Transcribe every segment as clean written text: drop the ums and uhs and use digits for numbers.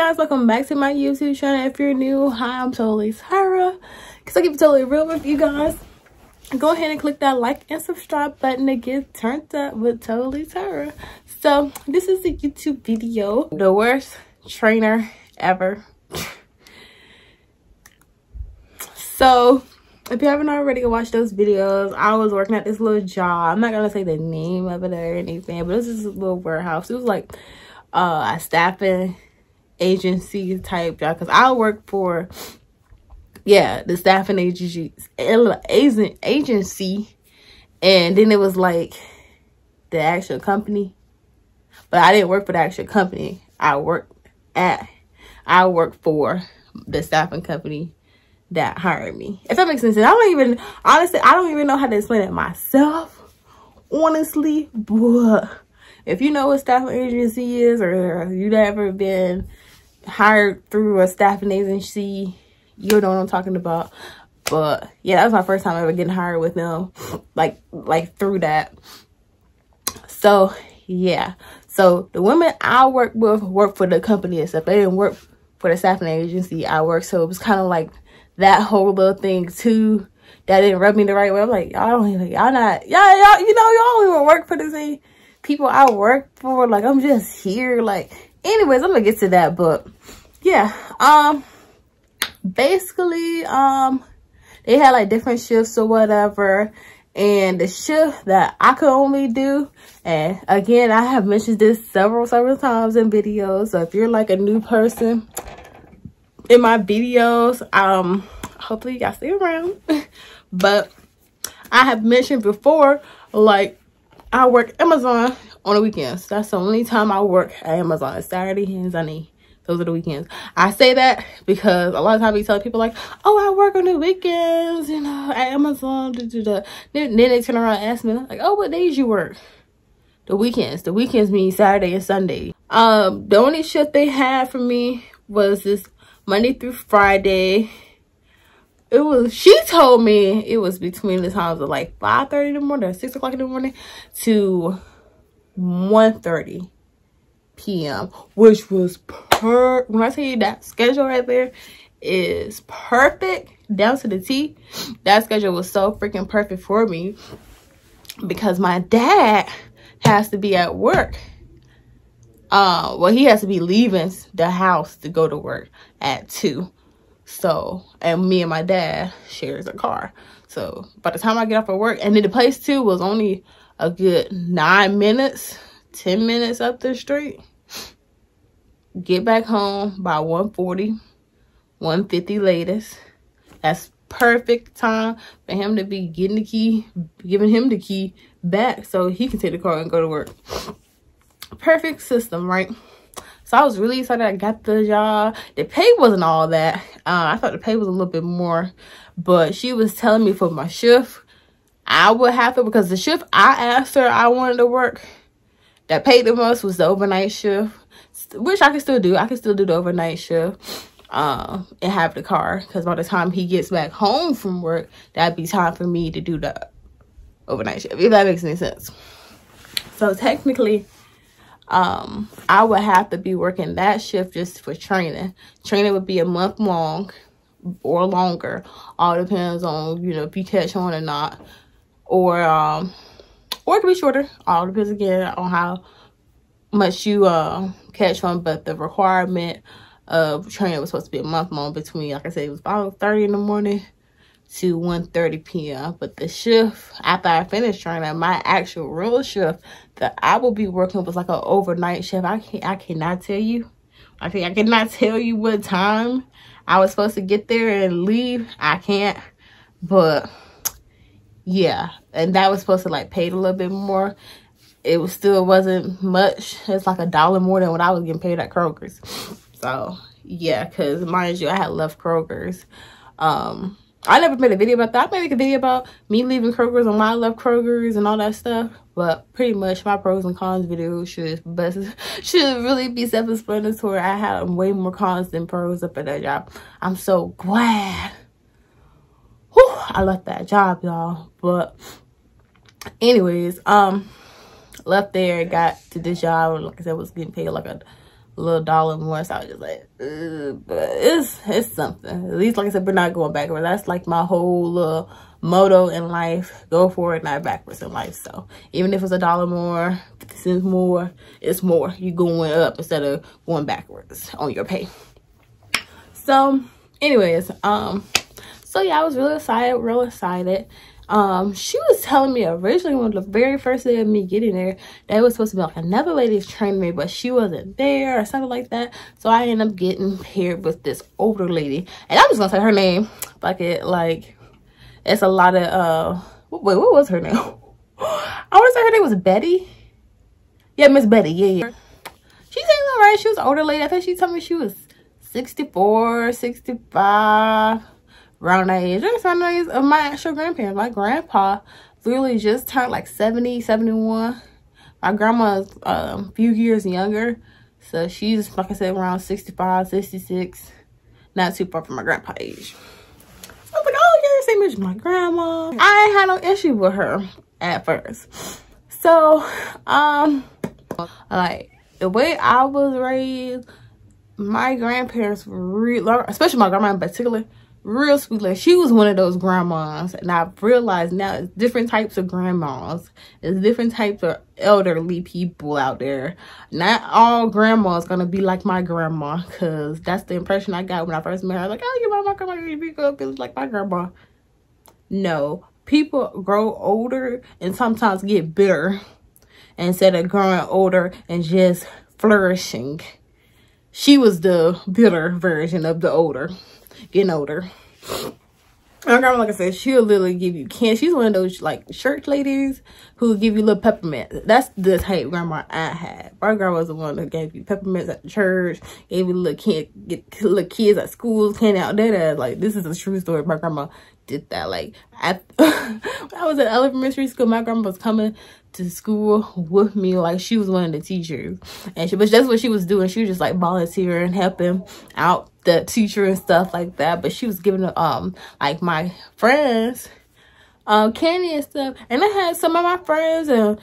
guys, welcome back to my YouTube channel. If you're new, hi, I'm Totally Tara. Because I keep it totally real with you guys. Go ahead and click that like and subscribe button to get turned up with Totally Tara. So this is a YouTube video. The worst trainer ever. So if you haven't already watched those videos, I was working at this little job. I'm not gonna say the name of it or anything, but this is a little warehouse. It was like a staffing agency type job, because I work for the staffing agency, and then it was like the actual company, but I didn't work for the actual company. I worked for the staffing company that hired me, if that makes sense. I don't even know how to explain it myself, honestly. But if you know what staffing agency is, or you've ever been hired through a staffing agency, you know what I'm talking about. But yeah, that was my first time ever getting hired with them, like through that. So yeah, so the women I work with work for the company itself. They didn't work for the staffing agency I worked. So it was kind of like that whole little thing too that didn't rub me the right way. I'm like, y'all don't even work for the same people I work for. Like, I'm just here. Like, anyways, I'm gonna get to that. But yeah, basically they had like different shifts or whatever, and the shift that I could only do, and again, I have mentioned this several times in videos, so if you're like a new person in my videos, hopefully y'all stay around. But I have mentioned before, like, I work Amazon on the weekends. That's the only time I work at Amazon. Saturday and Sunday. Those are the weekends. I say that because a lot of times we tell people like, oh, I work on the weekends, you know, at Amazon. Then they turn around and ask me like, oh, what days you work? The weekends. The weekends mean Saturday and Sunday. The only shift they had for me was this Monday through Friday. She told me it was between the times of like 5:30 in the morning or 6 o'clock in the morning to 1:30 p.m. which was when I tell you that schedule right there is perfect down to the T. That schedule was so freaking perfect for me because my dad has to be at work. Well, he has to be leaving the house to go to work at 2. So, and me and my dad shares a car. So by the time I get off of work, and then the place too was only a good 9 minutes, 10 minutes up the street. Get back home by 1:40, 1:50 latest. That's perfect time for him to be getting the key, giving him the key back so he can take the car and go to work. Perfect system, right? So I was really excited I got the job. The pay wasn't all that. I thought the pay was a little bit more. But she was telling me for my shift, I would have to, because the shift I asked her I wanted to work, that paid the most was the overnight shift, which I can still do. I can still do the overnight shift and have the car. Because by the time he gets back home from work, that'd be time for me to do the overnight shift, if that makes any sense. So technically, I would have to be working that shift just for training. Training would be a month long or longer. All depends on, you know, if you catch on or not. Or it could be shorter. All depends again on how much you catch on. But the requirement of training was supposed to be a month long, between, like I said, it was 5:30 in the morning to 1:30 p.m. But the shift after I finished training, my actual real shift that I will be working was like an overnight shift. I cannot tell you. I cannot tell you what time I was supposed to get there and leave. I can't. But yeah, and that was supposed to like pay a little bit more. It was still wasn't much. It's like $1 more than what I was getting paid at Kroger's. So yeah, because mind you, I had left Kroger's. I never made a video about that. I made a video about me leaving Kroger's and why I left Kroger's and all that stuff. But pretty much my pros and cons video should really be self-explanatory. I had way more cons than pros up at that job. I'm so glad I left that job, y'all. But anyways, left there, got to this job. Like I said, was getting paid like a little dollar more. So I was just like, but it's something. At least, like I said, we're not going backwards. That's like my whole little motto in life: go forward, not backwards in life. So even if it's a dollar more, 50 cents more, it's more. You going up instead of going backwards on your pay. So anyways, so yeah, I was real excited. She was telling me originally when the very first day of me getting there, that it was supposed to be like another lady's training me, but she wasn't there or something like that. So I ended up getting paired with this older lady, and I'm just gonna say her name. Like it's a lot of wait, what was her name? I want to say her name was Betty. Yeah, Miss Betty. Yeah. She seemed alright. She was an older lady. I think she told me she was 64, 65, around that age. That's around the age of my actual grandparents. My grandpa literally just turned like 70, 71. My grandma's a few years younger. So she's, like I said, around 65, 66. Not too far from my grandpa's age. I was like, oh, you're the same age as my grandma. I ain't had no issue with her at first. So, like, the way I was raised, my grandparents were real, especially my grandma in particular, real sweet. Like, she was one of those grandmas, and I've realized now it's different types of grandmas. There's different types of elderly people out there. Not all grandmas gonna be like my grandma, because that's the impression I got when I first met her. Like, oh, my grandma, you up, it was like my grandma. No, people grow older and sometimes get bitter instead of growing older and just flourishing. She was the bitter version of the older, getting older. My grandma, like I said, she'll literally give you candy. She's one of those like church ladies who give you little peppermint. That's the type grandma I had. My grandma was the one that gave you peppermints at the church, gave you little kids at school, candy out there. Like, this is a true story. My grandma did that. Like, when I was in elementary school, my grandma was coming to school with me. Like, she was one of the teachers, and but that's what she was doing. She was just like volunteering, helping out the teacher and stuff like that. But she was giving like my friends candy and stuff. And I had some of my friends and,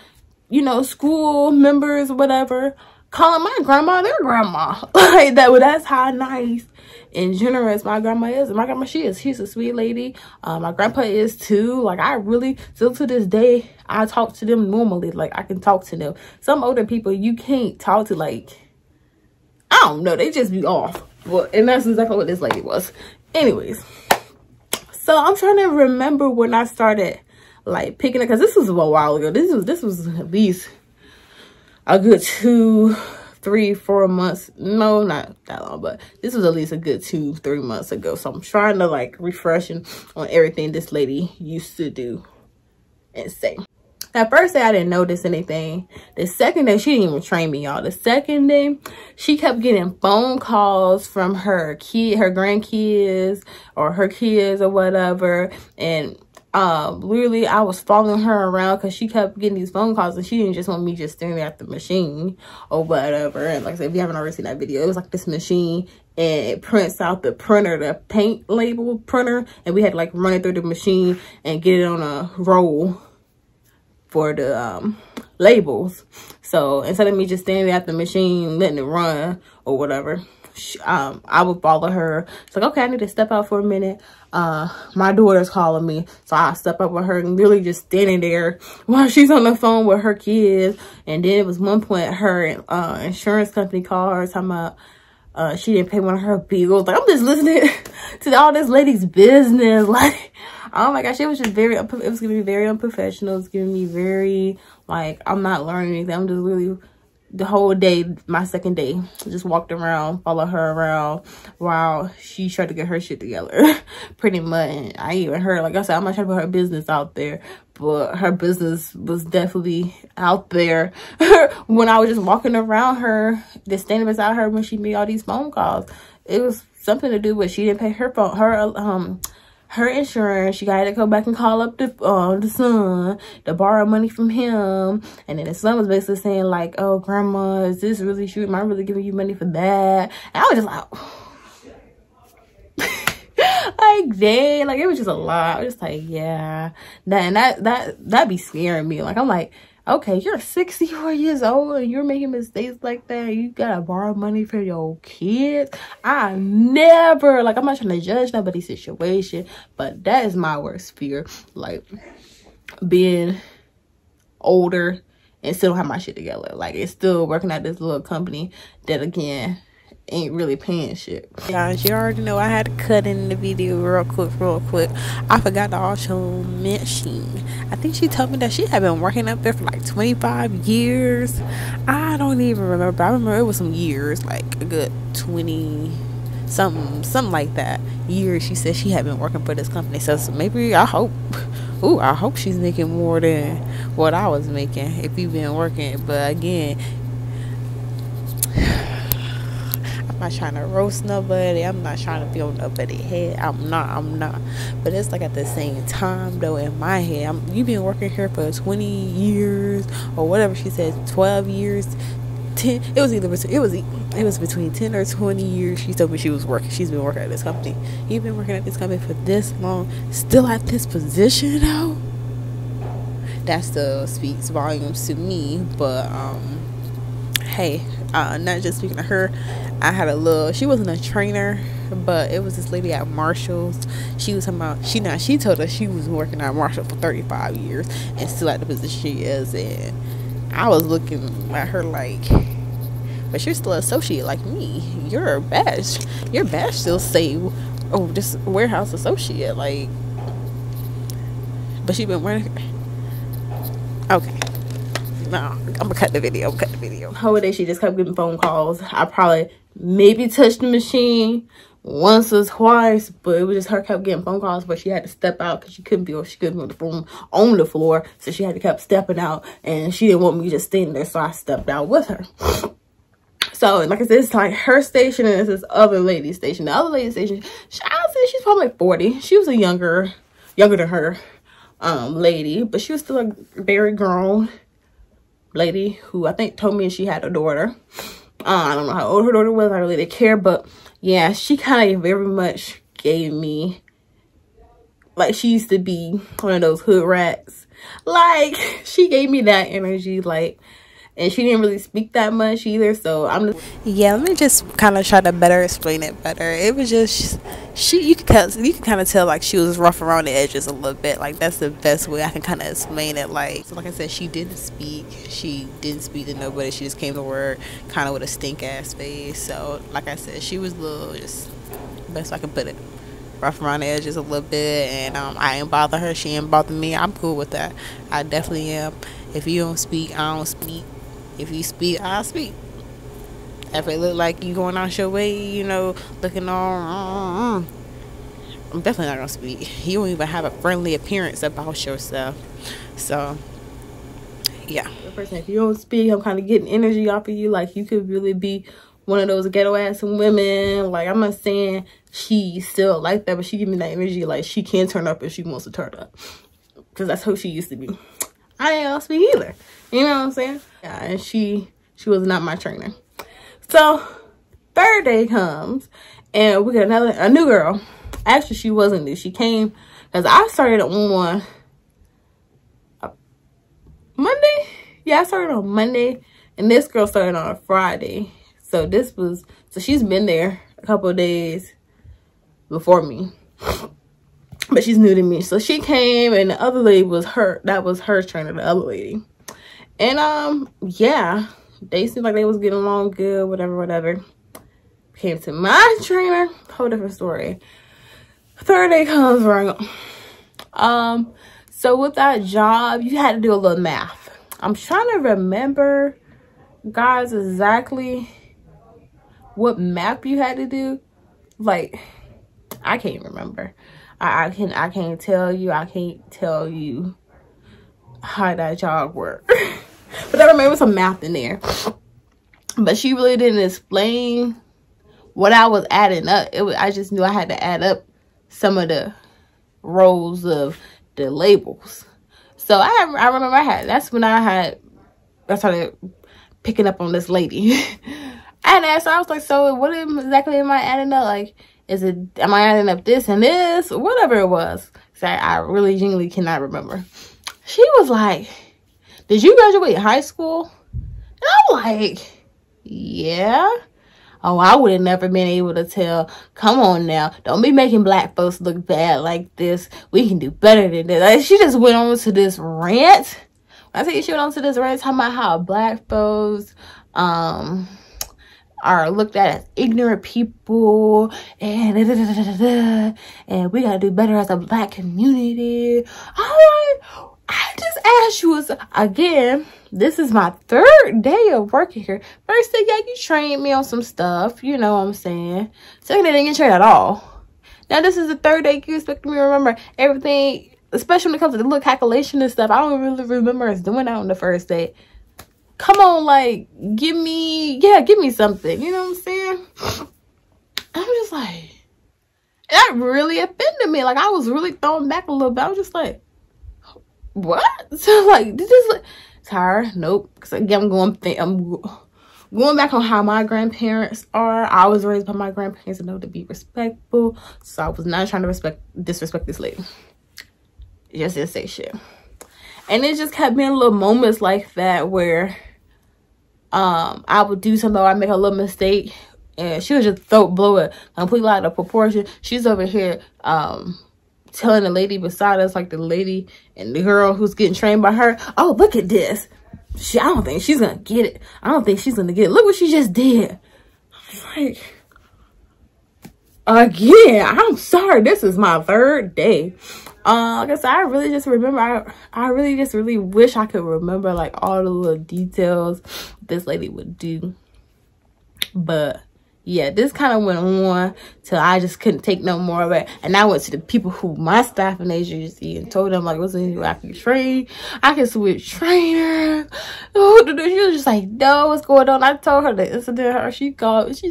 you know, school members or whatever calling my grandma their grandma. Like that. Well, that's how nice and generous my grandma is. And my grandma, she's a sweet lady. My grandpa is too. Like, I really, still to this day, I talk to them normally. Like, I can talk to them. Some older people you can't talk to, like, I don't know, they just be off. Well, and that's exactly what this lady was. Anyways, so I'm trying to remember when I started like picking it, because this was a while ago. This was at least a good 2, 3, 4 months. No, not that long, but this was at least a good 2, 3 months ago. So I'm trying to like refreshing on everything this lady used to do and say. That first day, I didn't notice anything. The second day, she didn't even train me, y'all. The second day, she kept getting phone calls from her grandkids, or her kids or whatever. And literally, I was following her around because she kept getting these phone calls, and she didn't just want me just staring at the machine or whatever. And like I said, if you haven't already seen that video, it was like this machine, and it prints out the printer, the paint label printer, and we had to like run it through the machine and get it on a roll for the labels. So instead of me just standing at the machine letting it run or whatever, I would follow her. It's like, okay, I need to step out for a minute. My daughter's calling me, so I step up with her and really just standing there while she's on the phone with her kids. And then it was one point her insurance company called her talking about she didn't pay one of her bills. Like, I'm just listening to all this lady's business. Like, oh my gosh, it was just it was giving me very unprofessional. It was giving me very, like, I'm not learning anything. I'm just really, the whole day, my second day, just walked around, followed her around while she tried to get her shit together. Pretty much. And I even heard, like I said, I'm not trying to put her business out there, but her business was definitely out there when I was just walking around her, just standing beside her when she made all these phone calls. It was something to do with she didn't pay her phone, her insurance. She got to go back and call up the son to borrow money from him. And then the son was basically saying like, oh, grandma, is this really true? Am I really giving you money for that? And I was just like, like, it was just a lot. I was just like, yeah. That be scaring me. Like, I'm like, Okay, you're 64 years old and you're making mistakes like that. You gotta borrow money for your kids. I never, like, I'm not trying to judge nobody's situation, but that is my worst fear. Like, being older and still don't have my shit together. Like, it's still working at this little company that, again, ain't really paying shit. Guys, you already know I had to cut in the video real quick. I forgot to also mention, I think she told me that she had been working up there for like 25 years. I don't even remember. I remember it was some years, like a good 20 something like that years. She said she had been working for this company. So maybe, I hope she's making more than what I was making if you've been working. But again, I'm not trying to roast nobody. I'm not trying to be on nobody's head. I'm not. But it's like at the same time though, in my head, you've been working here for 20 years or whatever she said, 12 years, 10. It was between 10 or 20 years. She told me she's been working at this company. You've been working at this company for this long, still at this position though. That still speaks volumes to me. But hey, not just speaking of her, I had she wasn't a trainer, but it was this lady at Marshall's. She was talking about, she told us she was working at Marshall for 35 years and still at the position she is. And I was looking at her like, but you're still an associate like me. Your badge still say, oh, this warehouse associate. Like, but she been wearing, okay. No, I'm gonna cut the video. Whole day she just kept getting phone calls. I probably maybe touched the machine once or twice, but it was just her kept getting phone calls. But she had to step out because she couldn't be on the floor, so she had to keep stepping out, and she didn't want me just standing there, so I stepped out with her. So, like I said, it's like her station and it's this other lady's station. The other lady's station, I would say she's probably like 40. She was a younger than her lady, but she was still a very grown lady who I think told me she had a daughter. I don't know how old her daughter was. I really didn't care, but yeah, she kind of very much gave me, like, she used to be one of those hood rats. Like, she gave me that energy, like, and she didn't really speak that much either. So yeah, let me just kind of try to better explain it better. It was just, you can kind of tell like she was rough around the edges a little bit. Like, that's the best way I can kind of explain it. Like, so like I said, she didn't speak to nobody. She just came to work kind of with a stink ass face. So like I said, she was a little, just best way I can put it, rough around the edges a little bit. And I ain't bother her, she ain't bother me. I'm cool with that. I definitely am. If you don't speak, I don't speak. If you speak, I speak. If it look like you going out your way, you know, looking all, I'm definitely not gonna speak. You don't even have a friendly appearance about yourself. So yeah, if you don't speak, I'm kind of getting energy off of you. Like, you could really be one of those ghetto ass women. Like, I'm not saying she's still like that, but she give me that energy like she can turn up if she wants to turn up, because that's who she used to be. I didn't know speak either. You know what I'm saying? Yeah, and she was not my trainer. So third day comes and we got a new girl. Actually, she wasn't new. She came because I started on Monday. Yeah, I started on Monday and this girl started on a Friday. So she's been there a couple of days before me. But she's new to me. So she came and the other lady was her trainer, the other lady. And yeah, they seemed like they was getting along good, whatever. Came to my trainer, whole different story. Third day comes around. So with that job, you had to do a little math. I'm trying to remember, guys, exactly what math you had to do. Like, I can't remember. I can't tell you how that job worked. But I remember some math in there. But she really didn't explain what I was adding up. I just knew I had to add up some of the rows of the labels. So I remember that's when I started picking up on this lady. And I was like, so what exactly am I adding up? Like, am I adding up this and this? Or whatever it was. So I really genuinely cannot remember. She was like, did you graduate high school? And I'm like, yeah. Oh, I would have never been able to tell. Come on now. Don't be making black folks look bad like this. We can do better than this. Like, she just went on to this rant. I think she went on to this rant talking about how black folks are looked at as ignorant people and and we gotta do better as a black community. I just asked you again. This is my 3rd day of working here. First day, yeah, you trained me on some stuff. You know what I'm saying? Second day, they didn't get trained at all. Now, this is the 3rd day. You expect me to remember everything, especially when it comes to the little calculation and stuff. I don't really remember us doing that on the first day. Come on, like, give me something. You know what I'm saying? I'm just like, that really offended me. Like, I was really thrown back a little bit. I was just like, what? So, like, this is like, Tyra, nope. Because again, I'm going back on how my grandparents are. I was raised by my grandparents to know to be respectful. So I was not trying to disrespect this lady. It just didn't say shit. And it just kept being little moments like that where I would do something, or I make a little mistake, and she would just blow it completely out of proportion. She's over here telling the lady beside us, like the lady and the girl who's getting trained by her, oh, look at this. I don't think she's gonna get it. I don't think she's gonna get it. Look what she just did. Like, again, I'm sorry. This is my 3rd day. Like I said, I really just remember, I really just wish I could remember like all the little details this lady would do. But yeah, this kind of went on till I just couldn't take no more of it. And I went to the people who my staffing agency and told them, like, listen, I can train. I can switch trainer. She was just like, no, what's going on? I told her the incident. She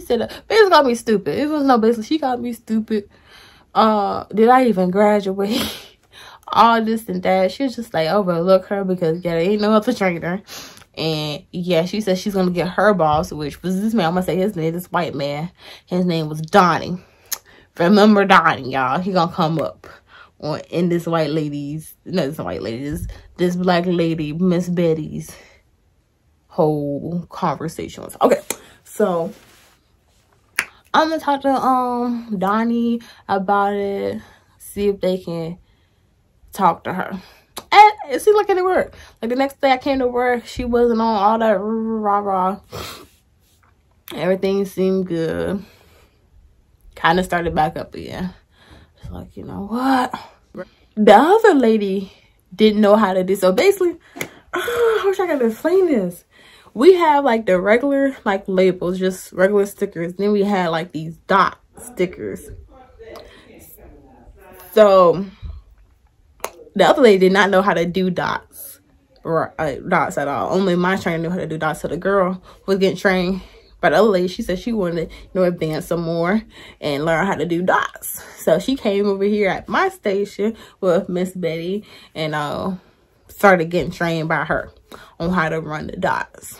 said, basically called me stupid. It was no basically, she called me stupid. Did I even graduate? All this and that. She was just like, overlook her because, yeah, there ain't no other trainer. And yeah, she said she's gonna get her boss, which was this man. I'm gonna say his name, this white man. His name was Donnie. Remember Donnie, y'all. He gonna come up in this white lady's, no, this white lady, this black lady, Miss Betty's whole conversation. Okay, so I'm gonna talk to Donnie about it, see if they can talk to her. And it seemed like it didn't work. Like the next day I came to work, she wasn't on all that rah-rah. Everything seemed good. Kind of started back up again. It's like, you know what? The other lady didn't know how to do. So basically, I wish I could explain this. We have like the regular like labels, just regular stickers. Then we had like these dot stickers. So the other lady did not know how to do dots or dots at all. Only my trainer knew how to do dots. So the girl was getting trained by the other lady. She said she wanted to advance some more and learn how to do dots. So she came over here at my station with Miss Betty and started getting trained by her on how to run the dots.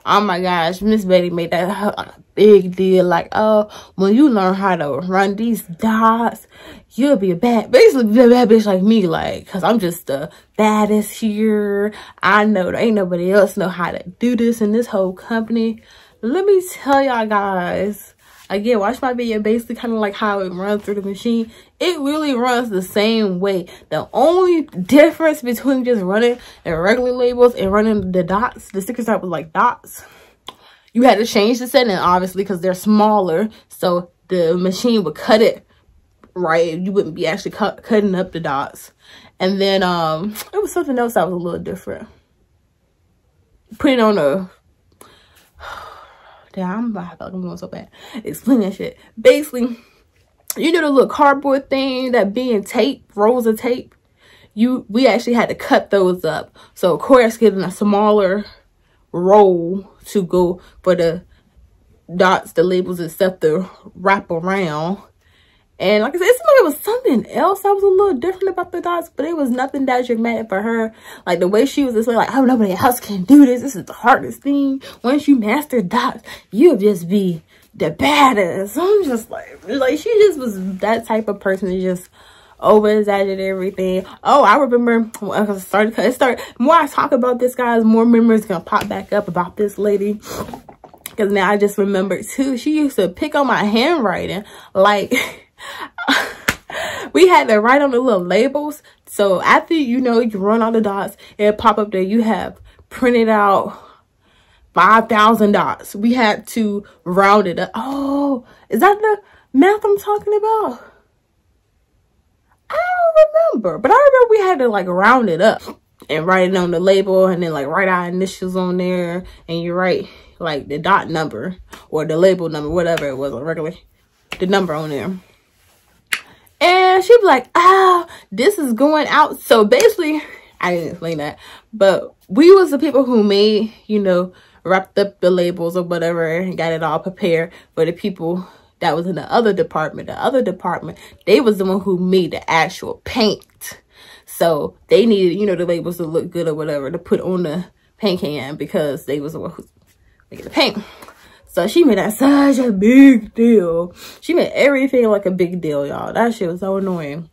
Oh my gosh, Miss Betty made that a big deal. Like, oh, when you learn how to run these dots, you'll be basically be a bad bitch like me. Like, cause I'm just the baddest here. I know there ain't nobody else know how to do this in this whole company. Let me tell y'all guys, again, watch my video, basically kind of like how it runs through the machine. It really runs the same way. The only difference between just running the regular labels and running the dots, the stickers that was like dots, you had to change the setting, obviously, because they're smaller. So the machine would cut it right. You wouldn't be actually cutting up the dots. And then it was something else that was a little different. Putting on a... Damn, I'm going so bad. Explain that shit. Basically, you know the little cardboard thing that being tape, rolls of tape? We actually had to cut those up. So of course, getting a smaller roll to go for the dots, the labels and stuff to wrap around. And like I said, it seemed like it was something else that was a little different about the dots, but it was nothing that dramatic for her. Like the way she was just like, oh, nobody else can do this. This is the hardest thing. Once you master dots, you'll just be the baddest. I'm just like she just was that type of person to just over exaggerated everything. Oh, I remember when I started more I talk about this, guys, more memories gonna pop back up about this lady. Because now I just remembered too, she used to pick on my handwriting. Like, we had to write on the little labels. So after, you know, you run all the dots, it'll pop up there. You have printed out 5,000 dots. We had to round it up. Oh, is that the math I'm talking about? I don't remember. But I remember we had to like round it up and write it on the label, and then like write our initials on there, and you write like the dot number or the label number, whatever it was, like regularly the number on there. And she'd be like, oh, this is going out. So basically, I didn't explain that, but we was the people who made, you know, wrapped up the labels or whatever and got it all prepared for the people that was in the other department. The other department, they was the one who made the actual paint. So they needed, you know, the labels to look good or whatever to put on the paint can, because they was the one who making the paint. So she made that such a big deal. She made everything like a big deal, y'all. That shit was so annoying.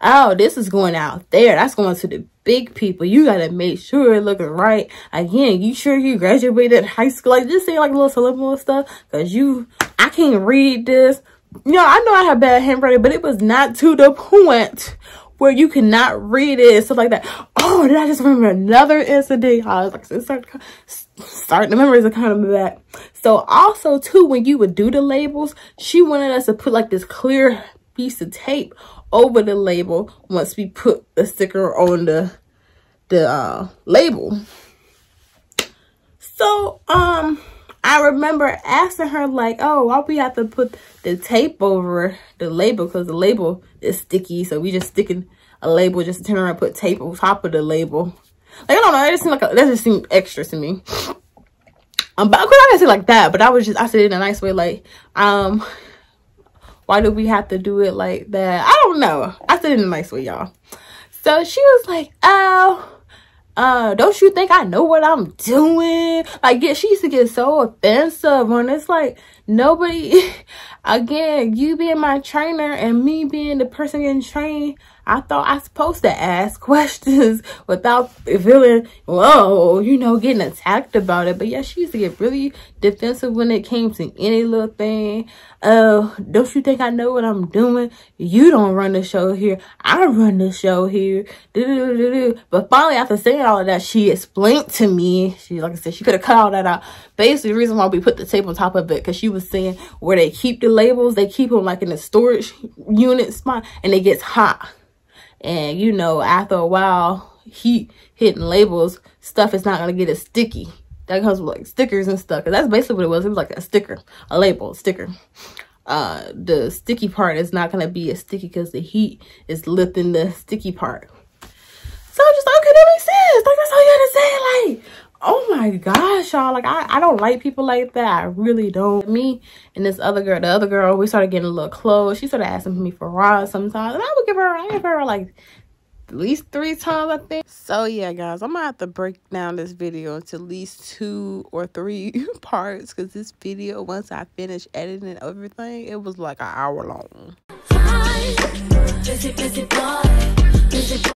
Oh, this is going out there. That's going to the big people. You got to make sure it's looking right. Again, you sure you graduated high school? Like, just say like little subliminal stuff. Because I can't read this. You know, I know I have bad handwriting, but it was not to the point where you cannot read it and stuff like that. Oh, did I just remember another incident? I was like, starting the memories are coming back. So also too, when you would do the labels, she wanted us to put like this clear piece of tape over the label once we put the sticker on the label. So I remember asking her like, oh, why we have to put the tape over the label? Because the label is sticky, so we just sticking a label just to turn around and put tape on top of the label. Like, I don't know, that just seemed extra to me. But of course I didn't say like that, but I said it in a nice way, like, why do we have to do it like that? I don't know. I said it in a nice way, y'all. So she was like, oh, don't you think I know what I'm doing? Like, she used to get so offensive when it's like, nobody, again, you being my trainer and me being the person getting trained, I thought I was supposed to ask questions without feeling, whoa, you know, getting attacked about it. But yeah, she used to get really defensive when it came to any little thing. Don't you think I know what I'm doing? You don't run the show here. I run the show here. But finally, after saying all of that, she explained to me, like I said, she could have cut all that out. Basically, the reason why we put the tape on top of it, because she was saying where they keep the labels, they keep them like in the storage unit spot, and it gets hot. And, you know, after a while, heat hitting labels, stuff is not going to get as sticky. That comes with, like, stickers and stuff. Because that's basically what it was. It was like a sticker, a label, a sticker. The sticky part is not going to be as sticky because the heat is lifting the sticky part. So I'm just like, okay, that makes sense. Like, that's all you had to say. Like, oh my gosh, y'all. Like, I don't like people like that. I really don't. Me and this other girl, the other girl, we started getting a little close. She started asking me for rides sometimes. And I give her like at least 3 times, I think. So yeah, guys, I'm gonna have to break down this video into at least 2 or 3 parts, because this video, once I finish editing everything, it was like an hour long.